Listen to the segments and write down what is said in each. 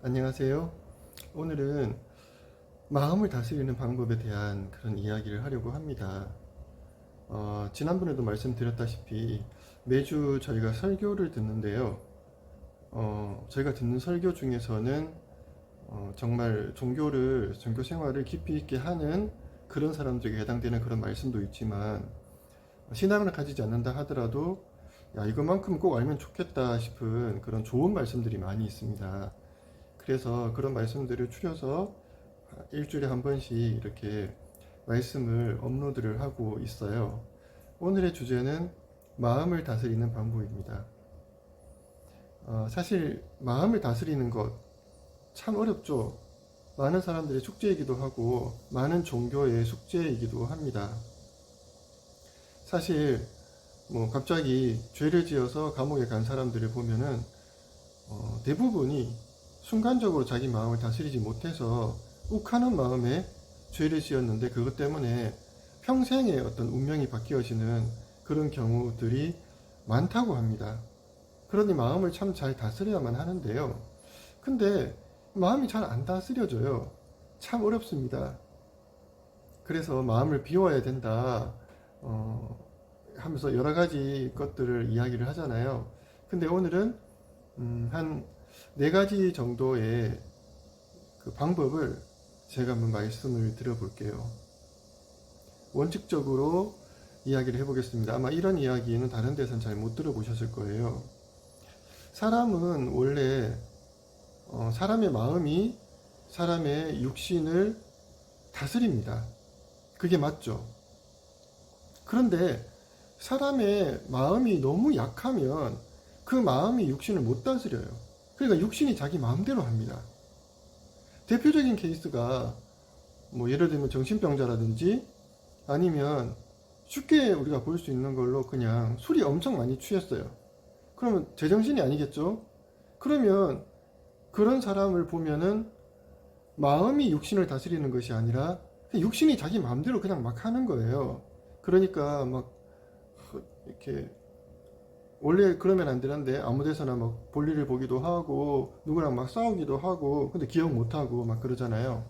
안녕하세요. 오늘은 마음을 다스리는 방법에 대한 그런 이야기를 하려고 합니다. 지난번에도 말씀드렸다시피 매주 저희가 설교를 듣는데요. 저희가 듣는 설교 중에서는 정말 종교 생활을 깊이 있게 하는 그런 사람들에게 해당되는 그런 말씀도 있지만, 신앙을 가지지 않는다 하더라도 야, 이것만큼 꼭 알면 좋겠다 싶은 그런 좋은 말씀들이 많이 있습니다. 그래서 그런 말씀들을 추려서 일주일에 한 번씩 이렇게 말씀을 업로드를 하고 있어요. 오늘의 주제는 마음을 다스리는 방법입니다. 사실 마음을 다스리는 것 참 어렵죠. 많은 사람들의 숙제이기도 하고 많은 종교의 숙제이기도 합니다. 사실 갑자기 죄를 지어서 감옥에 간 사람들을 보면은 대부분이 순간적으로 자기 마음을 다스리지 못해서 욱하는 마음에 죄를 지었는데, 그것 때문에 평생의 어떤 운명이 바뀌어지는 그런 경우들이 많다고 합니다. 그러니 마음을 참 잘 다스려야만 하는데요. 근데 마음이 잘 안 다스려져요. 참 어렵습니다. 그래서 마음을 비워야 된다 하면서 여러 가지 것들을 이야기를 하잖아요. 근데 오늘은 한 4가지 정도의 그 방법을 제가 한번 말씀을 드려볼게요. 원칙적으로 이야기를 해보겠습니다. 아마 이런 이야기는 다른 데서는 잘 못 들어보셨을 거예요. 사람은 원래 사람의 마음이 사람의 육신을 다스립니다. 그게 맞죠. 그런데 사람의 마음이 너무 약하면 그 마음이 육신을 못 다스려요. 그러니까 육신이 자기 마음대로 합니다. 대표적인 케이스가 예를 들면 정신병자라든지, 아니면 쉽게 우리가 볼 수 있는 걸로 그냥 술이 엄청 많이 취했어요. 그러면 제정신이 아니겠죠? 그러면 그런 사람을 보면은 마음이 육신을 다스리는 것이 아니라 육신이 자기 마음대로 그냥 막 하는 거예요. 그러니까 막 이렇게 원래 그러면 안 되는데 아무 데서나 막 볼일을 보기도 하고 누구랑 막 싸우기도 하고, 근데 기억 못 하고 막 그러잖아요.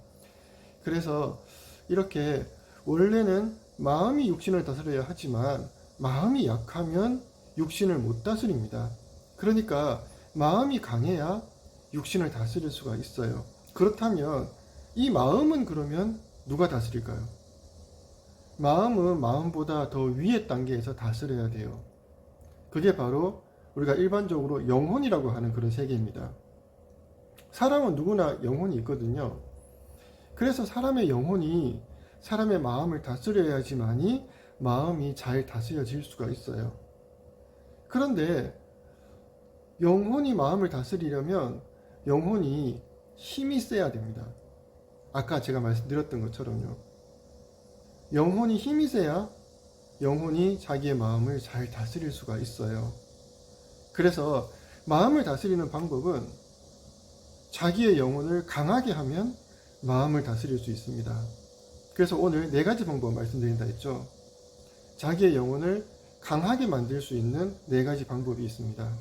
그래서 이렇게 원래는 마음이 육신을 다스려야 하지만 마음이 약하면 육신을 못 다스립니다. 그러니까 마음이 강해야 육신을 다스릴 수가 있어요. 그렇다면 이 마음은 그러면 누가 다스릴까요? 마음은 마음보다 더 위의 단계에서 다스려야 돼요. 그게 바로 우리가 일반적으로 영혼이라고 하는 그런 세계입니다. 사람은 누구나 영혼이 있거든요. 그래서 사람의 영혼이 사람의 마음을 다스려야지만이 마음이 잘 다스려질 수가 있어요. 그런데 영혼이 마음을 다스리려면 영혼이 힘이 세야 됩니다. 아까 제가 말씀드렸던 것처럼요. 영혼이 힘이 세야 영혼이 자기의 마음을 잘 다스릴 수가 있어요. 그래서 마음을 다스리는 방법은 자기의 영혼을 강하게 하면 마음을 다스릴 수 있습니다. 그래서 오늘 4가지 방법 말씀드린다 했죠. 자기의 영혼을 강하게 만들 수 있는 4가지 방법이 있습니다.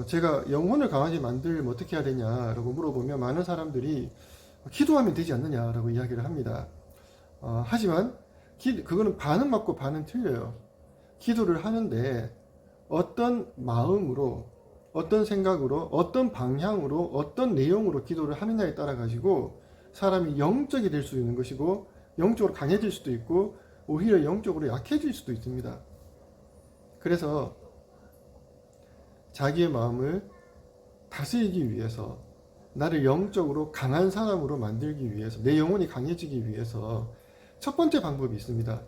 제가 영혼을 강하게 만들면 어떻게 해야 되냐라고 물어보면 많은 사람들이 기도하면 되지 않느냐라고 이야기를 합니다. 하지만 그거는 반은 맞고 반은 틀려요. 기도를 하는데 어떤 마음으로, 어떤 생각으로, 어떤 방향으로, 어떤 내용으로 기도를 하느냐에 따라 가지고 사람이 영적이 될 수 있는 것이고, 영적으로 강해질 수도 있고 오히려 영적으로 약해질 수도 있습니다. 그래서 자기의 마음을 다스리기 위해서, 나를 영적으로 강한 사람으로 만들기 위해서, 내 영혼이 강해지기 위해서 첫 번째 방법이 있습니다.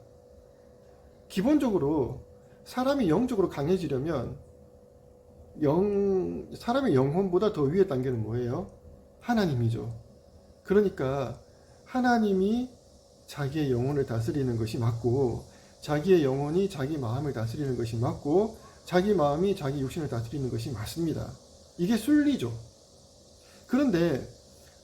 기본적으로 사람이 영적으로 강해지려면 사람의 영혼보다 더 위의 단계는 뭐예요? 하나님이죠. 그러니까 하나님이 자기의 영혼을 다스리는 것이 맞고, 자기의 영혼이 자기 마음을 다스리는 것이 맞고, 자기 마음이 자기 육신을 다스리는 것이 맞습니다. 이게 순리죠. 그런데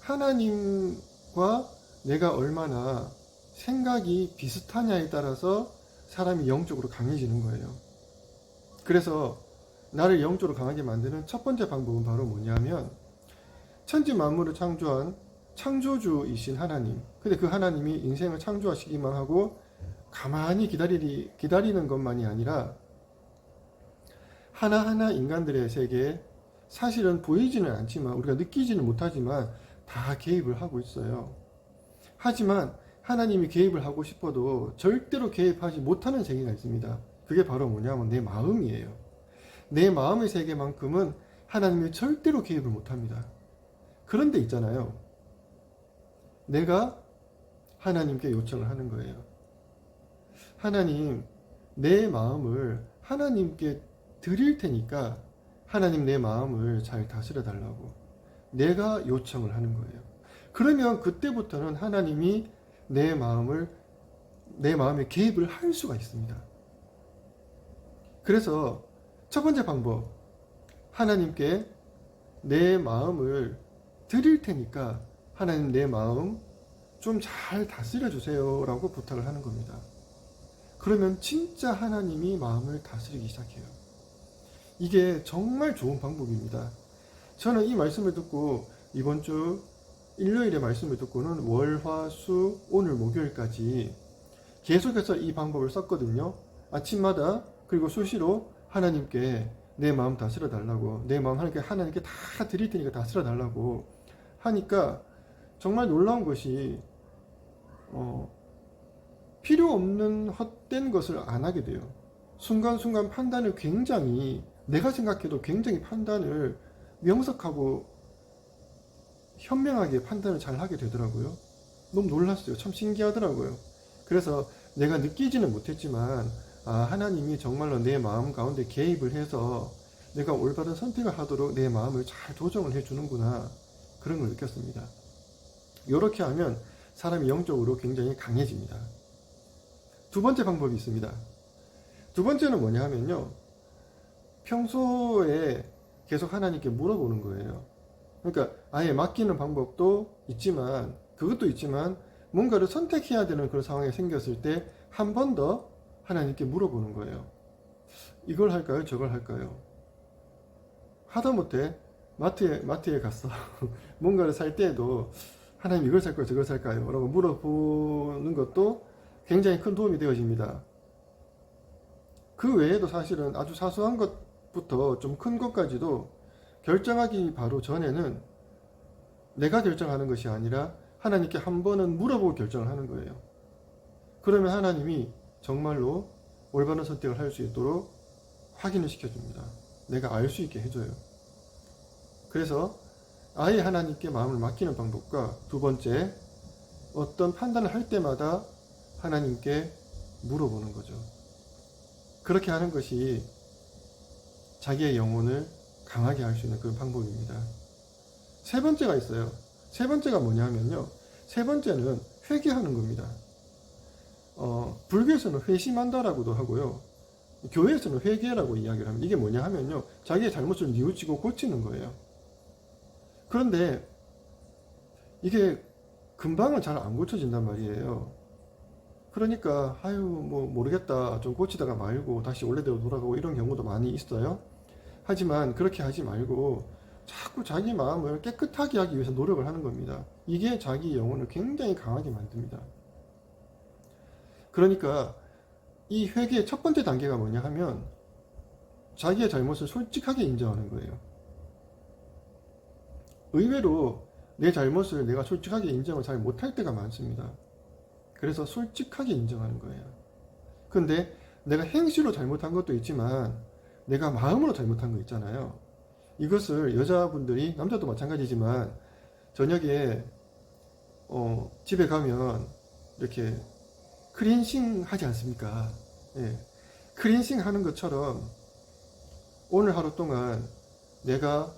하나님과 내가 얼마나 생각이 비슷하냐에 따라서 사람이 영적으로 강해지는 거예요. 그래서 나를 영적으로 강하게 만드는 첫 번째 방법은 바로 뭐냐면, 천지 만물을 창조한 창조주이신 하나님. 근데 그 하나님이 인생을 창조하시기만 하고 가만히 기다리는 것만이 아니라 하나하나 인간들의 세계에 사실은 보이지는 않지만 우리가 느끼지는 못하지만 다 개입을 하고 있어요. 하지만 하나님이 개입을 하고 싶어도 절대로 개입하지 못하는 세계가 있습니다. 그게 바로 뭐냐면 내 마음이에요. 내 마음의 세계만큼은 하나님이 절대로 개입을 못합니다. 그런데 있잖아요. 내가 하나님께 요청을 하는 거예요. 하나님, 내 마음을 하나님께 드릴 테니까 하나님 내 마음을 잘 다스려 달라고 내가 요청을 하는 거예요. 그러면 그때부터는 하나님이 내 마음에 개입을 할 수가 있습니다. 그래서 첫 번째 방법, 하나님께 내 마음을 드릴 테니까 하나님 내 마음 좀 잘 다스려 주세요 라고 부탁을 하는 겁니다. 그러면 진짜 하나님이 마음을 다스리기 시작해요. 이게 정말 좋은 방법입니다. 저는 이 말씀을 듣고 이번 주 일요일에 말씀을 듣고는 월, 화, 수, 오늘 목요일까지 계속해서 이 방법을 썼거든요. 아침마다 그리고 수시로 하나님께 내 마음 다스려 달라고, 내 마음 하나님께 다 드릴 테니까 다스려 달라고 하니까 정말 놀라운 것이 필요 없는 헛된 것을 안 하게 돼요. 순간순간 판단을 굉장히, 내가 생각해도 굉장히 판단을 명석하고 현명하게 판단을 잘 하게 되더라고요. 너무 놀랐어요. 참 신기하더라고요. 그래서 내가 느끼지는 못했지만 하나님이 정말로 내 마음 가운데 개입을 해서 내가 올바른 선택을 하도록 내 마음을 잘 조정을 해주는구나, 그런 걸 느꼈습니다. 이렇게 하면 사람이 영적으로 굉장히 강해집니다. 두 번째 방법이 있습니다. 두 번째는 뭐냐 하면요, 평소에 계속 하나님께 물어보는 거예요. 그러니까 아예 맡기는 방법도 있지만, 그것도 있지만 뭔가를 선택해야 되는 그런 상황이 생겼을 때 한 번 더 하나님께 물어보는 거예요. 이걸 할까요? 저걸 할까요? 하다못해 마트에 갔어. 뭔가를 살 때에도 하나님 이걸 살까요? 저걸 살까요? 라고 물어보는 것도 굉장히 큰 도움이 되어집니다. 그 외에도 사실은 아주 사소한 것부터 좀 큰 것까지도 결정하기 바로 전에는 내가 결정하는 것이 아니라 하나님께 한 번은 물어보고 결정을 하는 거예요. 그러면 하나님이 정말로 올바른 선택을 할 수 있도록 확인을 시켜줍니다. 내가 알 수 있게 해줘요. 그래서 아예 하나님께 마음을 맡기는 방법과, 두 번째, 어떤 판단을 할 때마다 하나님께 물어보는 거죠. 그렇게 하는 것이 자기의 영혼을 강하게 할 수 있는 그런 방법입니다. 세 번째가 있어요. 세 번째가 뭐냐면요, 세 번째는 회개하는 겁니다. 불교에서는 회심한다라고도 하고요, 교회에서는 회개라고 이야기를 합니다. 이게 뭐냐 하면요, 자기의 잘못을 뉘우치고 고치는 거예요. 그런데 이게 금방은 잘 안 고쳐진단 말이에요. 그러니까 뭐 모르겠다, 좀 고치다가 말고 다시 원래대로 돌아가고 이런 경우도 많이 있어요. 하지만 그렇게 하지 말고 자꾸 자기 마음을 깨끗하게 하기 위해서 노력을 하는 겁니다. 이게 자기 영혼을 굉장히 강하게 만듭니다. 그러니까 이 회개의 첫 번째 단계가 뭐냐 하면 자기의 잘못을 솔직하게 인정하는 거예요. 의외로 내 잘못을 내가 솔직하게 인정을 잘 못할 때가 많습니다. 그래서 솔직하게 인정하는 거예요. 근데 내가 행실로 잘못한 것도 있지만 내가 마음으로 잘못한 거 있잖아요. 이것을 여자분들이, 남자도 마찬가지지만 저녁에 집에 가면 이렇게 클렌싱 하지 않습니까? 예. 클렌싱 하는 것처럼 오늘 하루 동안 내가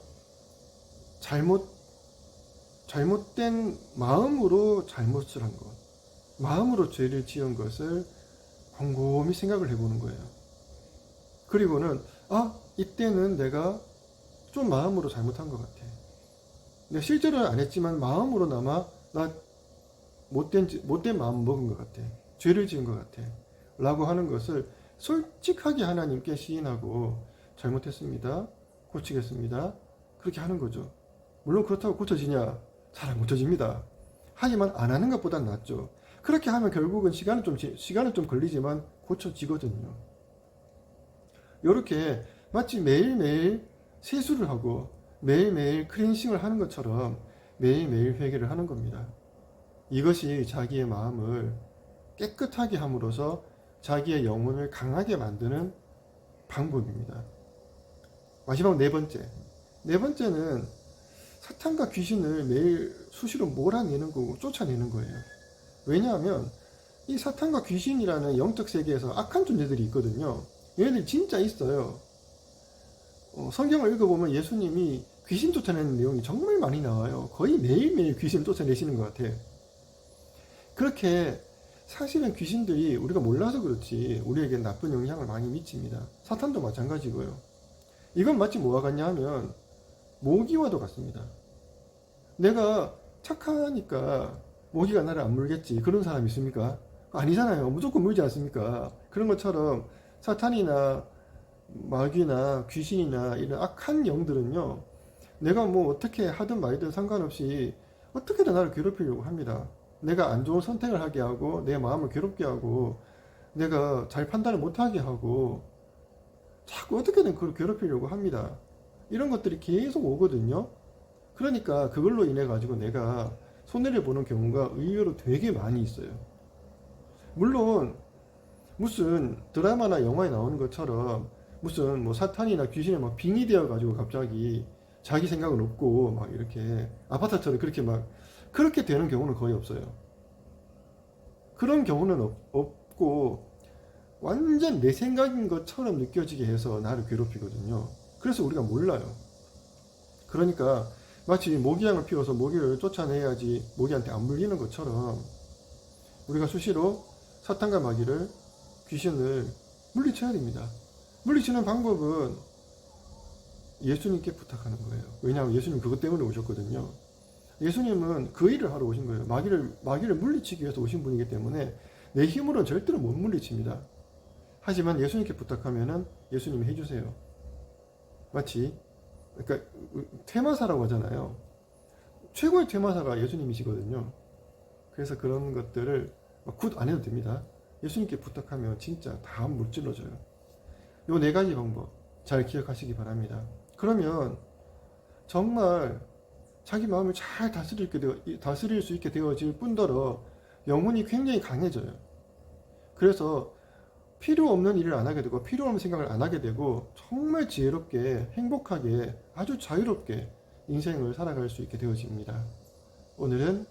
잘못된 마음으로 잘못을 한 것, 마음으로 죄를 지은 것을 곰곰이 생각을 해보는 거예요. 그리고는 이때는 내가 좀 마음으로 잘못한 것 같아. 내가 실제로는 안 했지만 마음으로나마 나 못된 마음 먹은 것 같아. 죄를 지은 것 같아. 라고 하는 것을 솔직하게 하나님께 시인하고, 잘못했습니다, 고치겠습니다, 그렇게 하는 거죠. 물론 그렇다고 고쳐지냐? 잘 안 고쳐집니다. 하지만 안 하는 것보단 낫죠. 그렇게 하면 결국은 시간은 좀 걸리지만 고쳐지거든요. 이렇게 마치 매일매일 세수를 하고 매일매일 클렌싱을 하는 것처럼 매일매일 회개를 하는 겁니다. 이것이 자기의 마음을 깨끗하게 함으로써 자기의 영혼을 강하게 만드는 방법입니다. 마지막 네 번째. 네 번째는 사탄과 귀신을 매일 수시로 몰아내는 거고 쫓아내는 거예요. 왜냐하면 이 사탄과 귀신이라는 영적 세계에서 악한 존재들이 있거든요. 얘네들이 진짜 있어요. 성경을 읽어보면 예수님이 귀신 쫓아내는 내용이 정말 많이 나와요. 거의 매일매일 귀신을 쫓아내시는 것 같아요. 그렇게 사실은 귀신들이 우리가 몰라서 그렇지 우리에게 나쁜 영향을 많이 미칩니다. 사탄도 마찬가지고요. 이건 마치 뭐와 같냐 하면 모기와도 같습니다. 내가 착하니까 모기가 나를 안 물겠지 그런 사람 있습니까? 아니잖아요. 무조건 물지 않습니까? 그런 것처럼 사탄이나 마귀나 귀신이나 이런 악한 영들은요, 내가 뭐 어떻게 하든 말든 상관없이 어떻게든 나를 괴롭히려고 합니다. 내가 안 좋은 선택을 하게 하고 내 마음을 괴롭게 하고 내가 잘 판단을 못하게 하고 자꾸 어떻게든 그걸 괴롭히려고 합니다. 이런 것들이 계속 오거든요. 그러니까 그걸로 인해 가지고 내가 손해를 보는 경우가 의외로 되게 많이 있어요. 물론 무슨 드라마나 영화에 나오는 것처럼 무슨 뭐 사탄이나 귀신이 막 빙의 되어 가지고 갑자기 자기 생각은 없고 막 이렇게 아바타처럼 그렇게 막 그렇게 되는 경우는 거의 없어요. 그런 경우는 없고 완전 내 생각인 것처럼 느껴지게 해서 나를 괴롭히거든요. 그래서 우리가 몰라요. 그러니까 마치 모기향을 피워서 모기를 쫓아내야지 모기한테 안 물리는 것처럼 우리가 수시로 사탄과 마귀를 귀신을 물리쳐야 됩니다. 물리치는 방법은 예수님께 부탁하는 거예요. 왜냐하면 예수님 그것 때문에 오셨거든요. 예수님은 그 일을 하러 오신 거예요. 마귀를 물리치기 위해서 오신 분이기 때문에 내 힘으로는 절대로 못 물리칩니다. 하지만 예수님께 부탁하면은 예수님이 해주세요. 마치 그러니까 퇴마사라고 하잖아요. 최고의 퇴마사가 예수님이시거든요. 그래서 그런 것들을 굿 안 해도 됩니다. 예수님께 부탁하면 진짜 다 물질러줘요. 요 네 가지 방법 잘 기억하시기 바랍니다. 그러면 정말 자기 마음을 잘 다스릴 수 있게 되어질 뿐더러 영혼이 굉장히 강해져요. 그래서 필요 없는 일을 안 하게 되고 필요 없는 생각을 안 하게 되고 정말 지혜롭게 행복하게 아주 자유롭게 인생을 살아갈 수 있게 되어집니다. 오늘은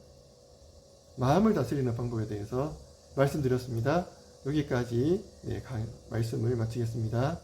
마음을 다스리는 방법에 대해서 말씀드렸습니다. 여기까지 말씀을 마치겠습니다.